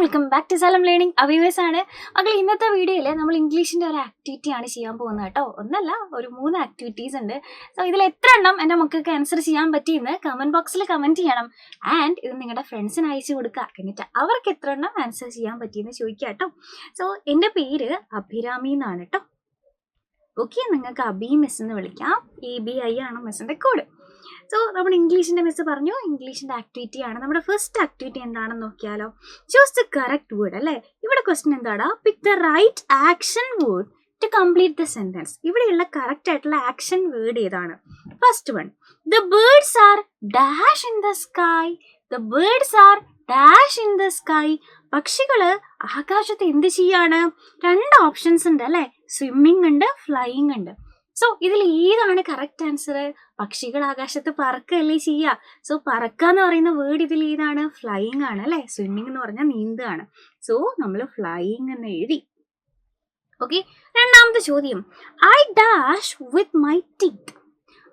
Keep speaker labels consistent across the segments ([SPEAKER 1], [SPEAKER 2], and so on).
[SPEAKER 1] Welcome back to Salam learning. അവിവേഴ്സ് ആണ് മക്കൾ. ഇന്നത്തെ വീഡിയോയിൽ നമ്മൾ ഇംഗ്ലീഷിന്റെ ഒരു ആക്ടിവിറ്റി ആണ് ചെയ്യാൻ പോകുന്നത് കേട്ടോ. ഒന്നല്ല, ഒരു 3 ആക്ടിവിറ്റീസ് ഉണ്ട്. സോ ഇതിൽ എത്ര എണ്ണം എൻ്റെ മക്കൾക്ക് ആൻസർ ചെയ്യാൻ പറ്റിയെന്ന് കമന്റ് ബോക്സിൽ കമന്റ് ചെയ്യണം. ആൻഡ് ഇത് നിങ്ങളുടെ ഫ്രണ്ട്സിന് അയച്ചു കൊടുക്കുക. എന്നിട്ട് അവർക്ക് എത്ര എണ്ണം ആൻസർ ചെയ്യാൻ പറ്റിയെന്ന് ചോദിക്കുക കേട്ടോ. സോ എൻ്റെ പേര് അഭിരാമി എന്നാണ് കേട്ടോ. ഓക്കെ, നിങ്ങൾക്ക് അബി മിസ് എന്ന് വിളിക്കാം. ABI ആണ് മിസ്സിന്റെ കോഡ്. സോ നമ്മൾ ഇംഗ്ലീഷിന്റെ മിസ് പറഞ്ഞു, ഇംഗ്ലീഷിന്റെ ആക്ടിവിറ്റി ആണ്. നമ്മുടെ ഫസ്റ്റ് ആക്ടിവിറ്റി എന്താണെന്ന് നോക്കിയാലോ. ചൂസ് ദ കറക്റ്റ് വേർഡ് അല്ലേ. ഇവിടെ ക്വസ്റ്റ്യൻ എന്താടാ, pick the right action word to complete the sentence. ഇവിടെയുള്ള കറക്റ്റ് ആയിട്ടുള്ള ആക്ഷൻ വേർഡ് ഏതാണ്? First one, the birds are dash in the sky. The birds are dash in the sky. പക്ഷികള് ആകാശത്ത് എന്ത് ചെയ്യാണ്? 2 ഓപ്ഷൻസ് ഉണ്ട് അല്ലെ. സ്വിമ്മിങ് ഉണ്ട്, ഫ്ലൈയിങ് ഉണ്ട്. സോ ഇതിൽ ഏതാണ് കറക്റ്റ് ആൻസർ? പക്ഷികൾ ആകാശത്ത് പറക്കല്ലേ ചെയ്യുക. സോ പറക്കുക എന്ന് പറയുന്ന വേർഡ് ഇതിൽ ഏതാണ്? ഫ്ലൈയിങ് ആണ് അല്ലെ. സ്വിമ്മിങ് എന്ന് പറഞ്ഞാൽ നീന്തുകയാണ്. സോ നമ്മൾ ഫ്ലൈയിങ് എന്ന് എഴുതി. ഓക്കെ, രണ്ടാമത്തെ ചോദ്യം, I dash with my teeth.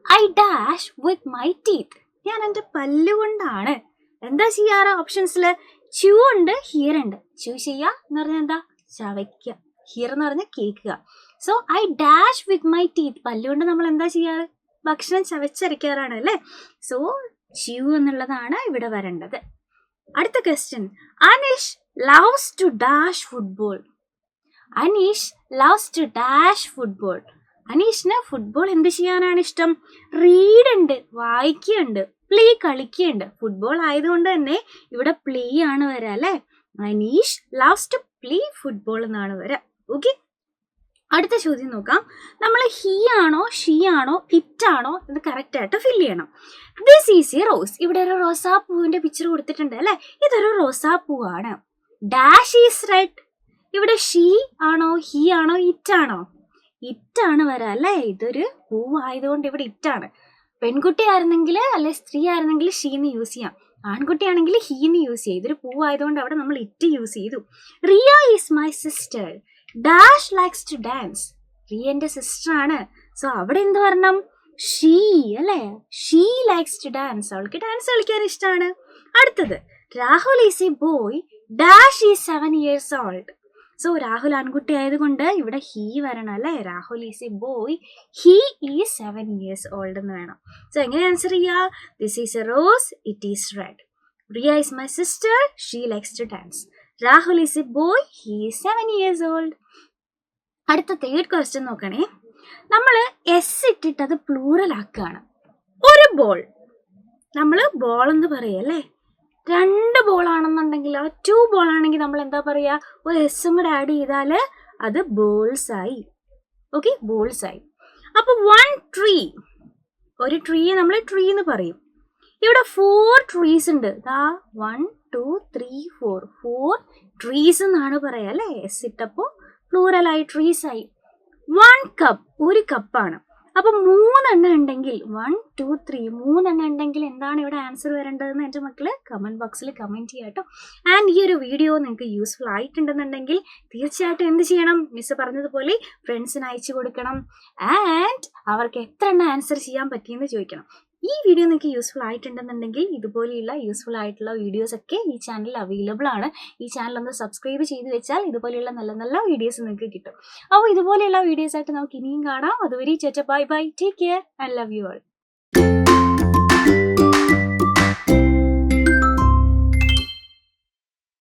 [SPEAKER 1] I dash with my teeth. ഞാൻ എൻ്റെ പല്ലുകൊണ്ടാണ് എന്താ ചെയ്യാറ്? ഓപ്ഷൻസിൽ ച്യൂ ഉണ്ട്, ഹിയർ ഉണ്ട്. ച്യൂ ചെയ്യുക എന്ന് പറഞ്ഞാൽ എന്താ? ചവയ്ക്കുക. ഹിയർ എന്ന് പറഞ്ഞാൽ കേൾക്കുക. So I dash with my teeth. പല്ലുകൊണ്ട് നമ്മൾ എന്താ ചെയ്യാറ്? ഭക്ഷണം ചവച്ചരയ്ക്കാറാണ് അല്ലേ. സോ ച്യൂ എന്നുള്ളതാണ് ഇവിടെ വരേണ്ടത്. അടുത്ത question, Anish loves to dash football. Anish loves to dash football. അനീഷിന് ഫുട്ബോൾ എന്ത് ചെയ്യാനാണ് ഇഷ്ടം? റീഡ് ഉണ്ട്, വായിക്കുന്നുണ്ട്, പ്ലേ കളിക്കുന്നുണ്ട്. ഫുട്ബോൾ ആയതുകൊണ്ട് തന്നെ ഇവിടെ പ്ലേ ആണ് വരാ അല്ലെ. Anish loves to play football എന്നാണ് വരാ. ഓക്കെ, അടുത്ത ചോദ്യം നോക്കാം. നമ്മൾ ഹി ആണോ, ഷീ ആണോ, ഇറ്റ് ആണോ ഇത് കറക്റ്റ് ആയിട്ട് ഫില്ല് ചെയ്യണം. This is a rose. ഇവിടെ ഒരു റോസാപ്പൂവിന്റെ പിക്ചർ കൊടുത്തിട്ടുണ്ട് അല്ലെ. ഇതൊരു റോസാപ്പൂവാണ്. Dash is red. ഇവിടെ ഷീ ആണോ, ഹി ആണോ, ഇറ്റ് ആണോ? ഇറ്റാണ് വരാ അല്ലെ. ഇതൊരു പൂവായതുകൊണ്ട് ഇവിടെ ഇറ്റാണ്. പെൺകുട്ടി ആയിരുന്നെങ്കിൽ അല്ലെ സ്ത്രീ ആയിരുന്നെങ്കിൽ ഷീന്ന് യൂസ് ചെയ്യാം. ആൺകുട്ടിയാണെങ്കിൽ ഹീന്ന് യൂസ് ചെയ്യാം. ഇതൊരു പൂവായതുകൊണ്ട് അവിടെ നമ്മൾ ഇറ്റ് യൂസ് ചെയ്തു. Riya is my sister. Dash likes to dance. Riya എന്റെ സിസ്റ്റർ ആണ്. സോ അവിടെ എന്ത് പറയണം? ഷീ അല്ലെ. She likes to dance. അവൾക്ക് ഡാൻസ് കളിക്കാൻ ഇഷ്ടമാണ്. അടുത്തത്, Rahul is a boy. Dash is 7 years old. So Rahul ആൺകുട്ടി ആയതുകൊണ്ട് ഇവിടെ ഹീ വരണം അല്ലെ. Rahul is a boy. He is 7 years old എന്ന് വേണം. സോ എങ്ങനെ ആൻസർ ചെയ്യുക? This is a rose, it is red. Riya is my sister, she likes to dance. Rahul is a boy, he is 7 years old. അടുത്ത third question നോക്കണേ. നമ്മൾ S ഇട്ടിട്ട് അത് plural ആക്കുകയാണ്. ഒരു ബോൾ നമ്മൾ ബോൾ എന്ന് പറയല്ലേ. 2 ബോൾ ആണെന്നുണ്ടെങ്കിൽ, 2 ബോൾ ആണെങ്കിൽ നമ്മൾ എന്താ പറയാ? ഒരു എസും കൂടെ ആഡ് ചെയ്താൽ അത് ബോൾസ് ആയി. ഓക്കെ, ബോൾസ് ആയി. അപ്പൊ 1 ട്രീ, ഒരു ട്രീയെ നമ്മൾ ട്രീ എന്ന് പറയും. ഇവിടെ 4 ട്രീസ് ഉണ്ട്. 1 2 3 4 ട്രീസ് എന്നാണ് പറയാ അല്ലെ. എസ് ഇട്ടപ്പോ പ്ലൂറൽ ആയി, ട്രീസ് ആയി. 1 കപ്പ്, ഒരു കപ്പാണ്. അപ്പൊ 3 എണ്ണം ഉണ്ടെങ്കിൽ 1 2 3 3 എണ്ണം ഉണ്ടെങ്കിൽ എന്താണ് ഇവിടെ ആൻസർ വരേണ്ടതെന്ന് എൻ്റെ മക്കള് കമന്റ് ബോക്സിൽ കമന്റ് ചെയ്യാം കേട്ടോ. ആൻഡ് ഈ ഒരു വീഡിയോ നിങ്ങൾക്ക് യൂസ്ഫുൾ ആയിട്ടുണ്ടെന്നുണ്ടെങ്കിൽ തീർച്ചയായിട്ടും എന്ത് ചെയ്യണം? മിസ് പറഞ്ഞതുപോലെ ഫ്രണ്ട്സിന് അയച്ചു കൊടുക്കണം. ആൻഡ് അവർക്ക് എത്ര എണ്ണം ആൻസർ ചെയ്യാൻ പറ്റിയെന്ന് ചോദിക്കണം. ഈ വീഡിയോ നിങ്ങൾക്ക് യൂസ്ഫുൾ ആയിട്ടുണ്ടെന്നുണ്ടെങ്കിൽ ഇതുപോലെയുള്ള യൂസ്ഫുൾ ആയിട്ടുള്ള വീഡിയോസ് ഒക്കെ ഈ ചാനലിൽ അവൈലബിൾ ആണ്. ഈ ചാനൽ ഒന്ന് സബ്സ്ക്രൈബ് ചെയ്ത് വെച്ചാൽ ഇതുപോലെയുള്ള നല്ല നല്ല വീഡിയോസ് നിങ്ങൾക്ക് കിട്ടും. അപ്പോൾ ഇതുപോലെയുള്ള വീഡിയോസ് ആയിട്ട് നമുക്ക് ഇനിയും കാണാം. അതുവരെ bye bye, take care and love you all.